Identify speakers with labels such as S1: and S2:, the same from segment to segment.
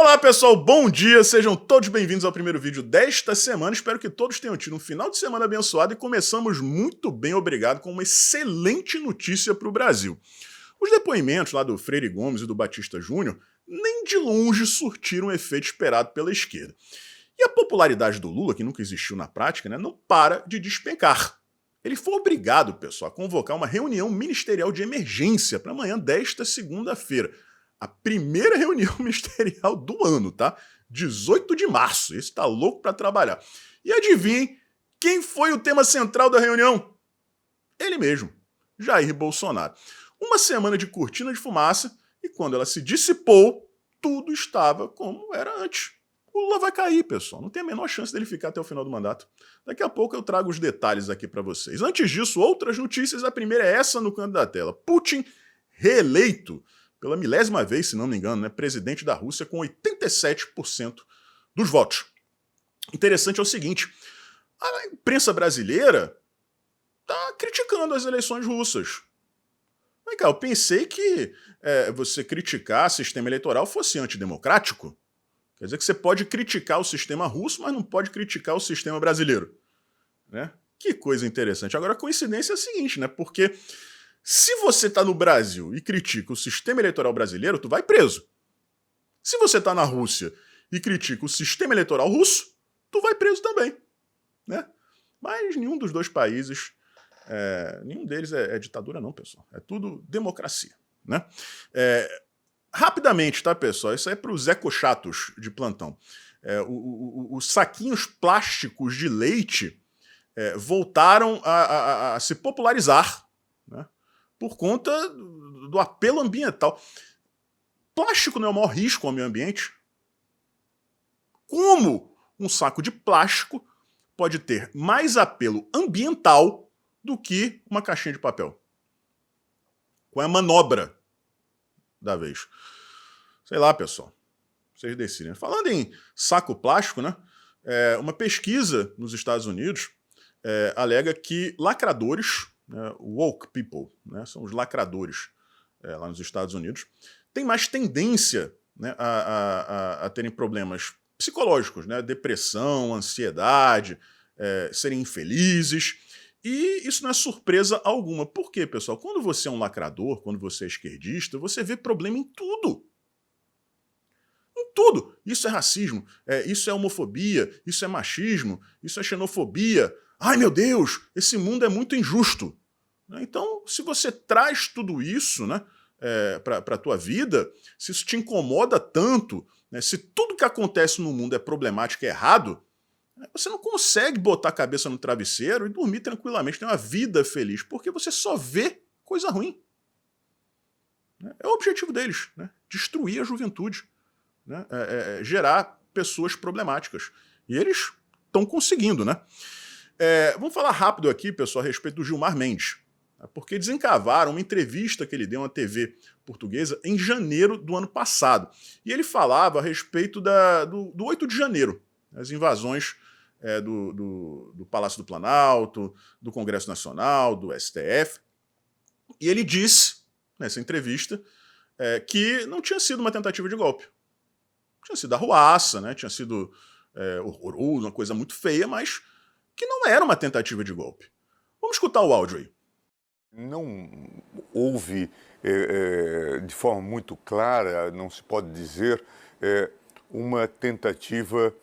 S1: Olá pessoal, bom dia, sejam todos bem-vindos ao primeiro vídeo desta semana. Espero que todos tenham tido um final de semana abençoado e começamos muito bem, obrigado, com uma excelente notícia para o Brasil. Os depoimentos lá do Freire Gomes e do Batista Júnior nem de longe surtiram o efeito esperado pela esquerda. E a popularidade do Lula, que nunca existiu na prática, não para de despencar. Ele foi obrigado, pessoal, a convocar uma reunião ministerial de emergência para amanhã desta segunda-feira. A primeira reunião ministerial do ano, tá? 18 de março. Esse tá louco para trabalhar. E adivinhem quem foi o tema central da reunião? Ele mesmo, Jair Bolsonaro. Uma semana de cortina de fumaça e quando ela se dissipou, tudo estava como era antes. O Lula vai cair, pessoal. Não tem a menor chance dele ficar até o final do mandato. Daqui a pouco eu trago os detalhes aqui para vocês. Antes disso, outras notícias. A primeira é essa no canto da tela. Putin reeleito pela milésima vez, se não me engano, presidente da Rússia com 87% dos votos. Interessante é o seguinte, a imprensa brasileira está criticando as eleições russas. Vem cá, eu pensei que você criticar o sistema eleitoral fosse antidemocrático. Quer dizer que você pode criticar o sistema russo, mas não pode criticar o sistema brasileiro. Né? Que coisa interessante. Agora, a coincidência é a seguinte, porque se você está no Brasil e critica o sistema eleitoral brasileiro, tu vai preso. Se você está na Rússia e critica o sistema eleitoral russo, tu vai preso também. Né? Mas nenhum dos dois países, nenhum deles é ditadura não, pessoal. É tudo democracia. Né? Rapidamente, tá, pessoal? Isso aí é para os ecochatos de plantão. Os saquinhos plásticos de leite voltaram a se popularizar, né? Por conta do apelo ambiental. Plástico não é o maior risco ao meio ambiente? Como um saco de plástico pode ter mais apelo ambiental do que uma caixinha de papel? Qual é a manobra da vez? Sei lá, pessoal. Vocês decidem. Falando em saco plástico, uma pesquisa nos Estados Unidos alega que lacradores, woke people, são os lacradores lá nos Estados Unidos, tem mais tendência a terem problemas psicológicos, depressão, ansiedade, serem infelizes, e isso não é surpresa alguma. Por quê, pessoal? Quando você é um lacrador, quando você é esquerdista, você vê problema em tudo. Em tudo. Isso é racismo, isso é homofobia, isso é machismo, isso é xenofobia. Ai, meu Deus, esse mundo é muito injusto. Então, se você traz tudo isso para a tua vida, se isso te incomoda tanto, se tudo que acontece no mundo é problemático e errado, você não consegue botar a cabeça no travesseiro e dormir tranquilamente, ter uma vida feliz, porque você só vê coisa ruim. É o objetivo deles, destruir a juventude, gerar pessoas problemáticas. E eles estão conseguindo, vamos falar rápido aqui, pessoal, a respeito do Gilmar Mendes, porque desencavaram uma entrevista que ele deu à TV portuguesa em janeiro do ano passado. E ele falava a respeito do 8 de janeiro, as invasões do Palácio do Planalto, do Congresso Nacional, do STF. E ele disse, nessa entrevista, que não tinha sido uma tentativa de golpe. Tinha sido arruaça, tinha sido horroroso, uma coisa muito feia, mas que não era uma tentativa de golpe. Vamos escutar o áudio aí.
S2: Não houve, de forma muito clara, não se pode dizer, uma tentativa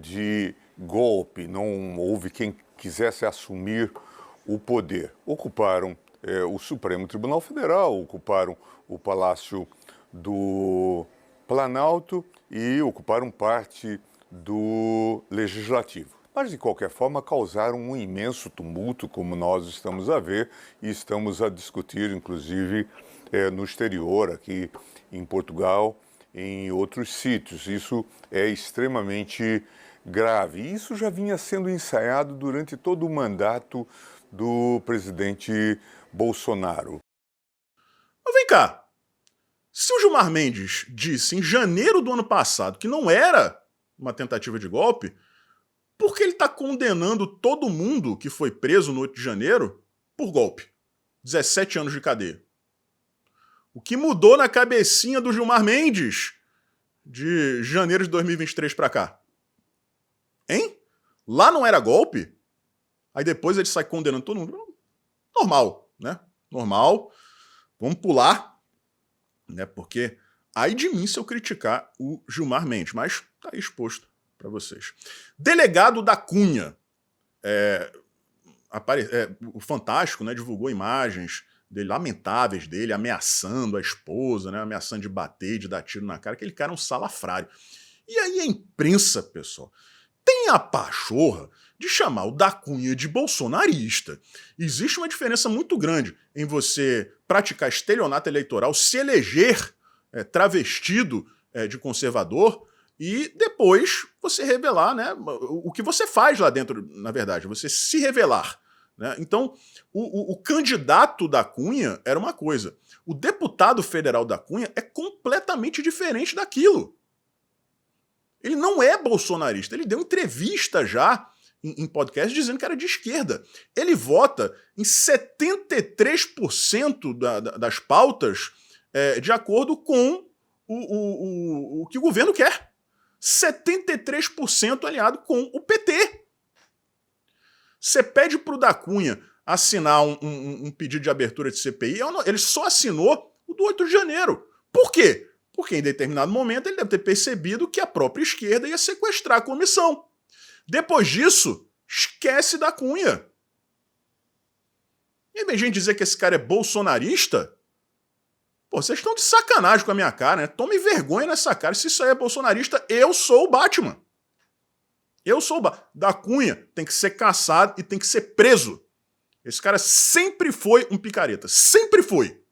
S2: de golpe. Não houve quem quisesse assumir o poder. Ocuparam o Supremo Tribunal Federal, ocuparam o Palácio do Planalto e ocuparam parte do Legislativo. Mas, de qualquer forma, causaram um imenso tumulto, como nós estamos a ver e estamos a discutir, inclusive, no exterior, aqui em Portugal, em outros sítios. Isso é extremamente grave. E isso já vinha sendo ensaiado durante todo o mandato do presidente Bolsonaro.
S1: Mas vem cá. Se o Gilmar Mendes disse em janeiro do ano passado que não era uma tentativa de golpe, por que ele está condenando todo mundo que foi preso no 8 de janeiro por golpe? 17 anos de cadeia. O que mudou na cabecinha do Gilmar Mendes de janeiro de 2023 para cá? Hein? Lá não era golpe? Aí depois ele sai condenando todo mundo. Normal, né? Normal. Vamos pular, né? Porque aí de mim se eu criticar o Gilmar Mendes, mas tá aí exposto para vocês. Delegado da Cunha. O Fantástico, né, divulgou imagens dele, lamentáveis dele, ameaçando a esposa, né, ameaçando de bater, de dar tiro na cara. Aquele cara é um salafrário. E aí a imprensa, pessoal, tem a pachorra de chamar o da Cunha de bolsonarista. Existe uma diferença muito grande em você praticar estelionato eleitoral, se eleger travestido de conservador e depois você revelar, né, o que você faz lá dentro, na verdade, você se revelar. Né? Então, o candidato da Cunha era uma coisa. O deputado federal da Cunha é completamente diferente daquilo. Ele não é bolsonarista. Ele deu entrevista já em podcast dizendo que era de esquerda. Ele vota em 73% das pautas de acordo com o que o governo quer. 73% alinhado com o PT. Você pede para o da Cunha assinar um pedido de abertura de CPI, ele só assinou o do 8 de janeiro. Por quê? Porque em determinado momento ele deve ter percebido que a própria esquerda ia sequestrar a comissão. Depois disso, esquece da Cunha. E vem gente dizer que esse cara é bolsonarista? Pô, vocês estão de sacanagem com a minha cara, né? Tome vergonha nessa cara. Se isso aí é bolsonarista, eu sou o Batman. Eu sou o Batman. Da Cunha tem que ser caçado e tem que ser preso. Esse cara sempre foi um picareta. Sempre foi.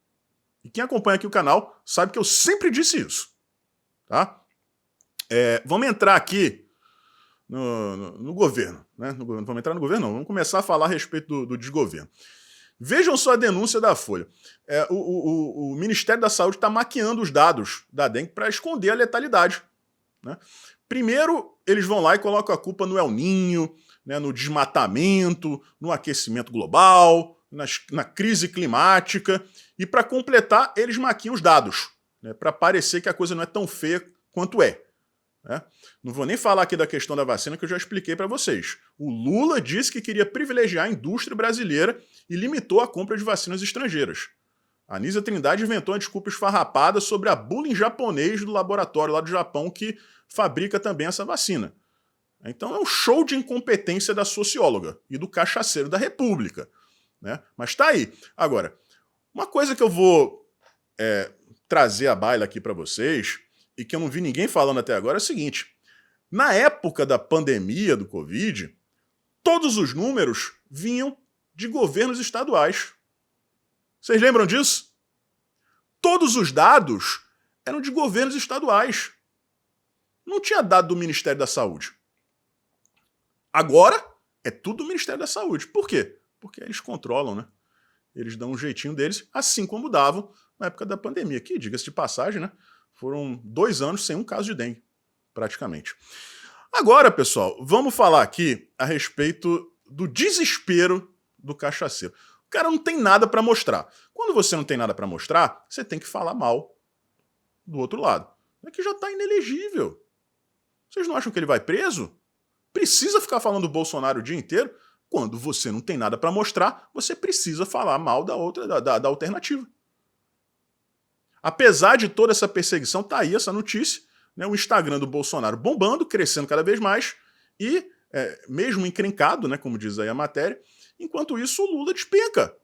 S1: E quem acompanha aqui o canal sabe que eu sempre disse isso. Tá? Vamos entrar aqui no governo. Né? Vamos entrar no governo, não. Vamos começar a falar a respeito do desgoverno. Vejam só a denúncia da Folha. O Ministério da Saúde está maquiando os dados da dengue para esconder a letalidade. Né? Primeiro, eles vão lá e colocam a culpa no El Niño, né, no desmatamento, no aquecimento global, na crise climática. E para completar, eles maquiam os dados, né, para parecer que a coisa não é tão feia quanto é. Né? Não vou nem falar aqui da questão da vacina, que eu já expliquei para vocês. O Lula disse que queria privilegiar a indústria brasileira e limitou a compra de vacinas estrangeiras. A Anísia Trindade inventou uma desculpa esfarrapada sobre a bula em japonês do laboratório lá do Japão que fabrica também essa vacina. Então é um show de incompetência da socióloga e do cachaceiro da República. Né? Mas tá aí. Agora, uma coisa que eu vou trazer à baila aqui para vocês e que eu não vi ninguém falando até agora é o seguinte. Na época da pandemia do Covid, todos os números vinham de governos estaduais. Vocês lembram disso? Todos os dados eram de governos estaduais. Não tinha dado do Ministério da Saúde. Agora é tudo do Ministério da Saúde. Por quê? Porque eles controlam, né? Eles dão um jeitinho deles, assim como davam na época da pandemia. Que, diga-se de passagem, né? Foram 2 anos sem um caso de dengue, praticamente. Agora, pessoal, vamos falar aqui a respeito do desespero do cachaceiro. O cara não tem nada para mostrar. Quando você não tem nada para mostrar, você tem que falar mal do outro lado. É que já está inelegível. Vocês não acham que ele vai preso? Precisa ficar falando do Bolsonaro o dia inteiro? Quando você não tem nada para mostrar, você precisa falar mal da outra, da alternativa. Apesar de toda essa perseguição, tá aí essa notícia, né, o Instagram do Bolsonaro bombando, crescendo cada vez mais, e mesmo encrencado, né, como diz aí a matéria, enquanto isso o Lula despenca.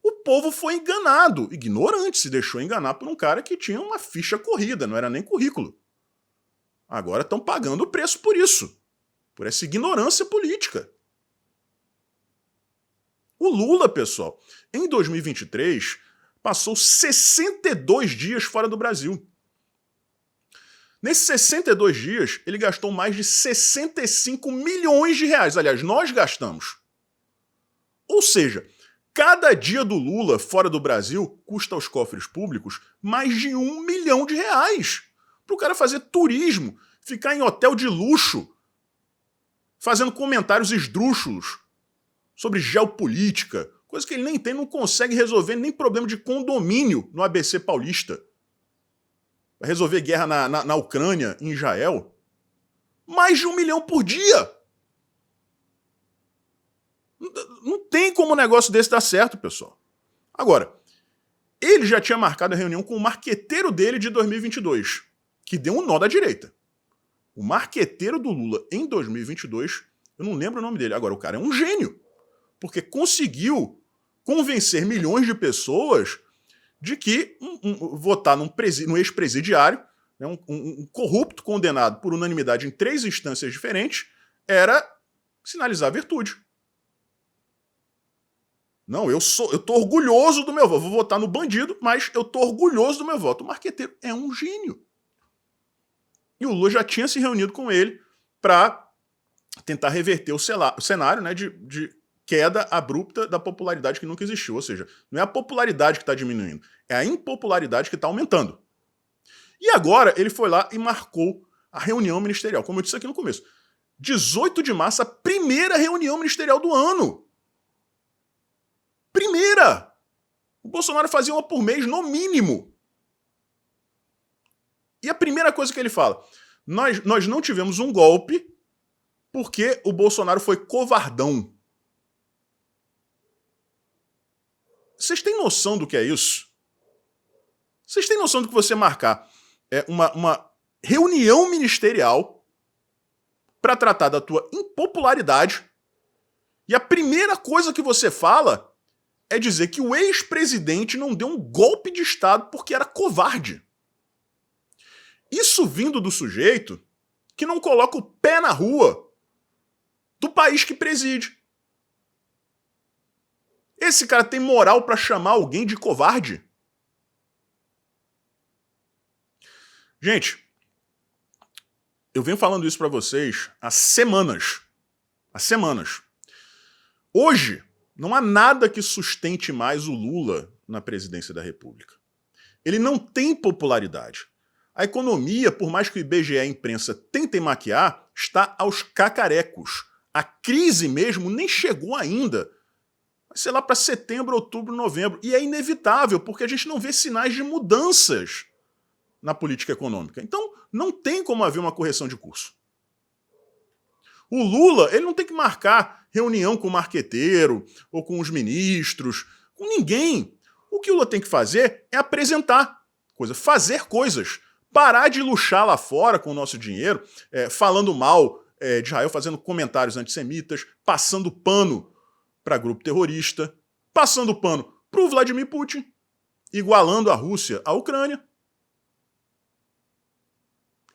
S1: O povo foi enganado, ignorante, se deixou enganar por um cara que tinha uma ficha corrida, não era nem currículo. Agora estão pagando o preço por isso, por essa ignorância política. O Lula, pessoal, em 2023, passou 62 dias fora do Brasil. Nesses 62 dias, ele gastou mais de 65 milhões de reais. Aliás, nós gastamos. Ou seja, cada dia do Lula fora do Brasil custa aos cofres públicos mais de 1 milhão de reais. Para o cara fazer turismo, ficar em hotel de luxo, fazendo comentários esdrúxulos sobre geopolítica, coisa que ele nem tem, não consegue resolver nem problema de condomínio no ABC Paulista. para resolver guerra na Ucrânia, em Israel. Mais de 1 milhão por dia. Não tem como um negócio desse dar certo, pessoal. Agora, ele já tinha marcado a reunião com o marqueteiro dele de 2022, que deu um nó da direita. O marqueteiro do Lula em 2022, eu não lembro o nome dele. Agora, o cara é um gênio, porque conseguiu convencer milhões de pessoas de que votar no ex-presidiário, né, um corrupto condenado por unanimidade em 3 instâncias diferentes, era sinalizar virtude. Não, eu tô orgulhoso do meu voto. Vou votar no bandido, mas eu tô orgulhoso do meu voto. O marqueteiro é um gênio. E o Lula já tinha se reunido com ele para tentar reverter o cenário, né, de queda abrupta da popularidade que nunca existiu. Ou seja, não é a popularidade que está diminuindo, é a impopularidade que está aumentando. E agora ele foi lá e marcou a reunião ministerial. Como eu disse aqui no começo, 18 de março, a primeira reunião ministerial do ano. Primeira! O Bolsonaro fazia uma por mês, no mínimo. E a primeira coisa que ele fala, nós não tivemos um golpe porque o Bolsonaro foi covardão. Vocês têm noção do que é isso? Vocês têm noção do que você marcar uma reunião ministerial para tratar da tua impopularidade e a primeira coisa que você fala é dizer que o ex-presidente não deu um golpe de Estado porque era covarde. Isso vindo do sujeito que não coloca o pé na rua do país que preside. Esse cara tem moral para chamar alguém de covarde? Gente, eu venho falando isso para vocês há semanas. Há semanas. Hoje, não há nada que sustente mais o Lula na presidência da República. Ele não tem popularidade. A economia, por mais que o IBGE e a imprensa tentem maquiar, está aos cacarecos. A crise mesmo nem chegou ainda. Vai ser lá para setembro, outubro, novembro. E é inevitável, porque a gente não vê sinais de mudanças na política econômica. Então, não tem como haver uma correção de curso. O Lula, ele não tem que marcar reunião com o marqueteiro, ou com os ministros, com ninguém. O que o Lula tem que fazer é apresentar coisas, fazer coisas. Parar de luxar lá fora com o nosso dinheiro, falando mal de Israel, fazendo comentários antissemitas, passando pano para grupo terrorista, passando pano para o Vladimir Putin, igualando a Rússia à Ucrânia.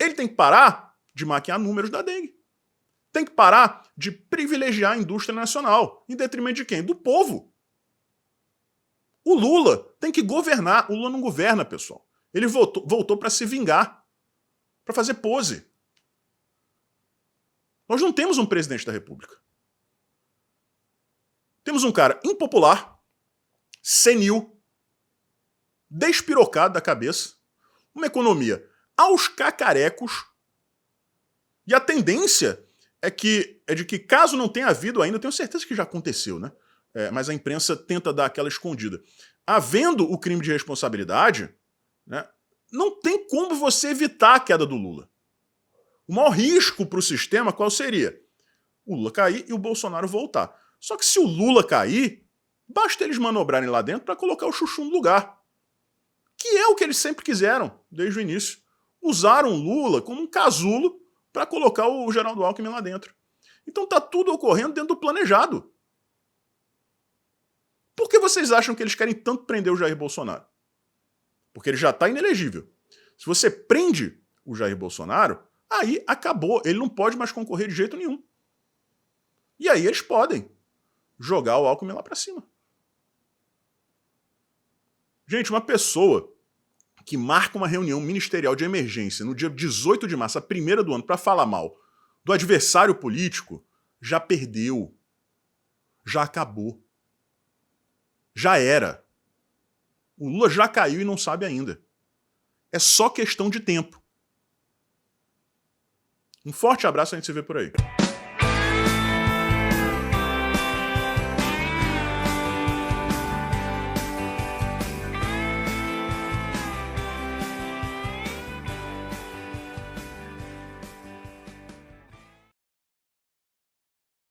S1: Ele tem que parar de maquiar números da dengue. Tem que parar de privilegiar a indústria nacional, em detrimento de quem? Do povo. O Lula tem que governar. O Lula não governa, pessoal. Ele voltou para se vingar, para fazer pose. Nós não temos um presidente da República. Temos um cara impopular, senil, despirocado da cabeça, uma economia aos cacarecos, e a tendência é de que, caso não tenha havido ainda, eu tenho certeza que já aconteceu, né? Mas a imprensa tenta dar aquela escondida. Havendo o crime de responsabilidade, né, não tem como você evitar a queda do Lula. O maior risco para o sistema qual seria? O Lula cair e o Bolsonaro voltar. Só que se o Lula cair, basta eles manobrarem lá dentro para colocar o chuchu no lugar. Que é o que eles sempre quiseram, desde o início. Usaram o Lula como um casulo para colocar o Geraldo Alckmin lá dentro. Então tá tudo ocorrendo dentro do planejado. Por que vocês acham que eles querem tanto prender o Jair Bolsonaro? Porque ele já está inelegível. Se você prende o Jair Bolsonaro, aí acabou. Ele não pode mais concorrer de jeito nenhum. E aí eles podem jogar o Alckmin lá para cima. Gente, uma pessoa que marca uma reunião ministerial de emergência no dia 18 de março, a primeira do ano, para falar mal do adversário político, já perdeu. Já acabou. Já era. O Lula já caiu e não sabe ainda. É só questão de tempo. Um forte abraço, a gente se vê por aí.